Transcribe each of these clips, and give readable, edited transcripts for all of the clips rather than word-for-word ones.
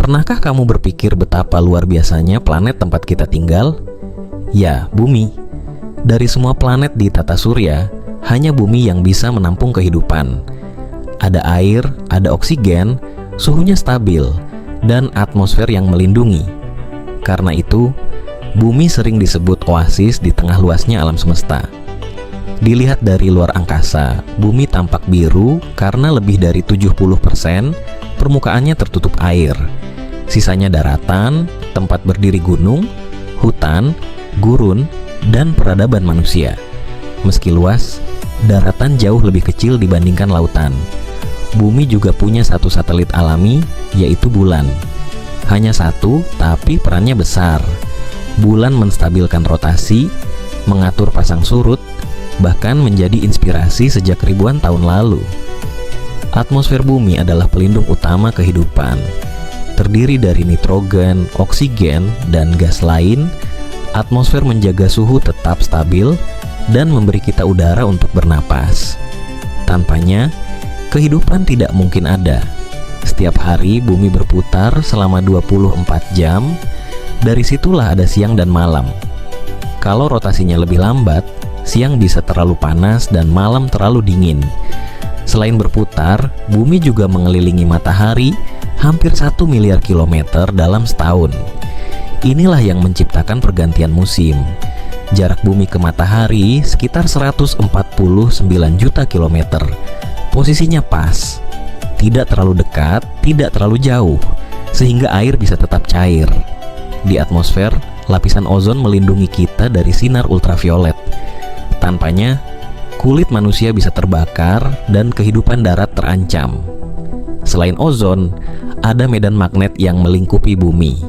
Pernahkah kamu berpikir betapa luar biasanya planet tempat kita tinggal? Ya, bumi. Dari semua planet di tata surya, hanya bumi yang bisa menampung kehidupan. Ada air, ada oksigen, suhunya stabil, dan atmosfer yang melindungi. Karena itu, bumi sering disebut oasis di tengah luasnya alam semesta. Dilihat dari luar angkasa, bumi tampak biru karena lebih dari 70% permukaannya tertutup air. Sisanya daratan, tempat berdiri gunung, hutan, gurun, dan peradaban manusia. Meski luas, daratan jauh lebih kecil dibandingkan lautan. Bumi juga punya satu satelit alami, yaitu bulan. Hanya satu, tapi perannya besar. Bulan menstabilkan rotasi, mengatur pasang surut, bahkan menjadi inspirasi sejak ribuan tahun lalu. Atmosfer bumi adalah pelindung utama kehidupan. Terdiri dari nitrogen, oksigen, dan gas lain, atmosfer menjaga suhu tetap stabil dan memberi kita udara untuk bernapas. Tanpanya, kehidupan tidak mungkin ada. Setiap hari bumi berputar selama 24 jam, dari situlah ada siang dan malam. Kalau rotasinya lebih lambat, siang bisa terlalu panas dan malam terlalu dingin. Selain berputar, bumi juga mengelilingi matahari hampir 1 miliar kilometer dalam setahun. Inilah yang menciptakan pergantian musim. Jarak bumi ke matahari sekitar 149 juta kilometer. Posisinya pas, tidak terlalu dekat, tidak terlalu jauh, sehingga air bisa tetap cair. Di atmosfer, lapisan ozon melindungi kita dari sinar ultraviolet. Tanpanya, kulit manusia bisa terbakar dan kehidupan darat terancam. Selain ozon, ada medan magnet yang melingkupi bumi.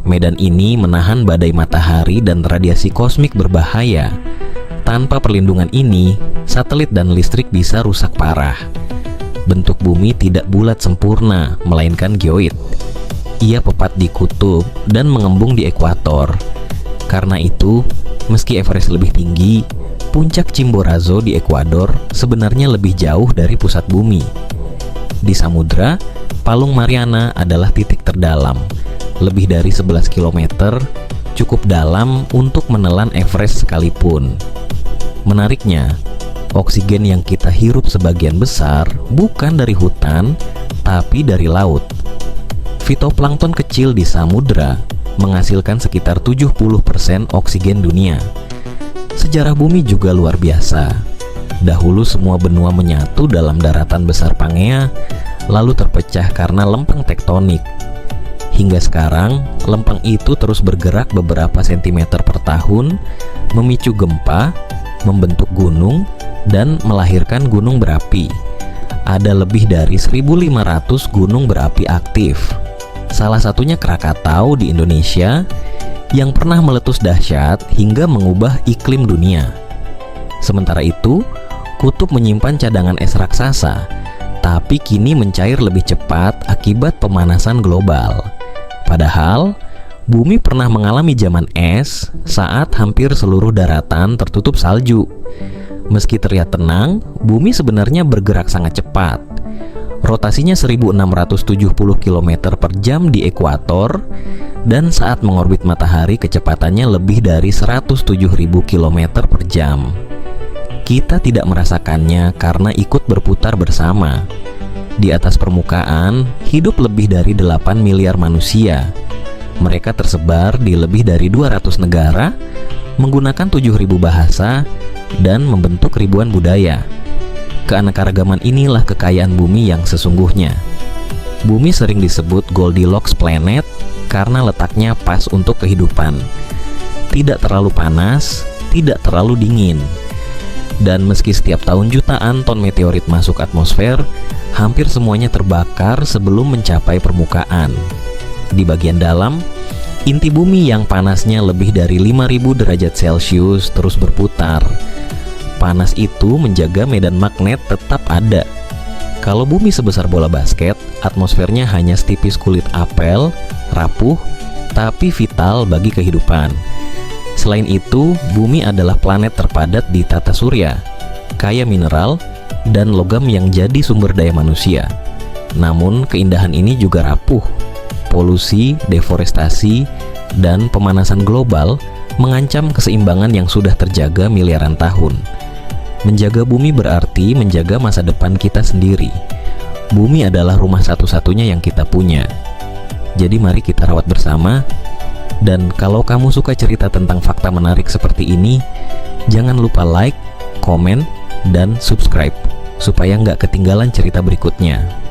Medan ini menahan badai matahari dan radiasi kosmik berbahaya. Tanpa perlindungan ini, satelit dan listrik bisa rusak parah. Bentuk bumi tidak bulat sempurna, melainkan geoid. Ia pepat di kutub dan mengembung di ekuator. Karena itu, meski Everest lebih tinggi, puncak Chimborazo di Ekuador sebenarnya lebih jauh dari pusat bumi. Di samudra, Palung Mariana adalah titik terdalam, lebih dari 11 km, cukup dalam untuk menelan Everest sekalipun. Menariknya, oksigen yang kita hirup sebagian besar bukan dari hutan, tapi dari laut. Fitoplankton kecil di samudra menghasilkan sekitar 70% oksigen dunia. Sejarah bumi juga luar biasa. Dahulu semua benua menyatu dalam daratan besar Pangea, lalu terpecah karena lempeng tektonik. Hingga sekarang, lempeng itu terus bergerak beberapa sentimeter per tahun, memicu gempa, membentuk gunung, dan melahirkan gunung berapi. Ada lebih dari 1.500 gunung berapi aktif. Salah satunya Krakatau di Indonesia, yang pernah meletus dahsyat hingga mengubah iklim dunia. Sementara itu, kutub menyimpan cadangan es raksasa, tapi kini mencair lebih cepat akibat pemanasan global. Padahal, bumi pernah mengalami zaman es saat hampir seluruh daratan tertutup salju. Meski terlihat tenang, bumi sebenarnya bergerak sangat cepat. Rotasinya 1670 km per jam di ekuator, dan saat mengorbit matahari kecepatannya lebih dari 107.000 km per jam. Kita tidak merasakannya karena ikut berputar bersama. Di atas permukaan, hidup lebih dari 8 miliar manusia. Mereka tersebar di lebih dari 200 negara, menggunakan 7.000 bahasa, dan membentuk ribuan budaya. Keanekaragaman inilah kekayaan bumi yang sesungguhnya. Bumi sering disebut Goldilocks Planet karena letaknya pas untuk kehidupan. Tidak terlalu panas, tidak terlalu dingin. Dan meski setiap tahun jutaan ton meteorit masuk atmosfer, hampir semuanya terbakar sebelum mencapai permukaan. Di bagian dalam, inti bumi yang panasnya lebih dari 5.000 derajat Celcius terus berputar. Panas itu menjaga medan magnet tetap ada. Kalau bumi sebesar bola basket, atmosfernya hanya setipis kulit apel, rapuh, tapi vital bagi kehidupan. Selain itu, bumi adalah planet terpadat di tata surya, kaya mineral dan logam yang jadi sumber daya manusia. Namun, keindahan ini juga rapuh. polusi, deforestasi, dan pemanasan global mengancam keseimbangan yang sudah terjaga miliaran tahun. Menjaga bumi berarti menjaga masa depan kita sendiri. Bumi adalah rumah satu-satunya yang kita punya. Jadi mari kita rawat bersama. Dan kalau kamu suka cerita tentang fakta menarik seperti ini, jangan lupa like, komen, dan subscribe supaya nggak ketinggalan cerita berikutnya.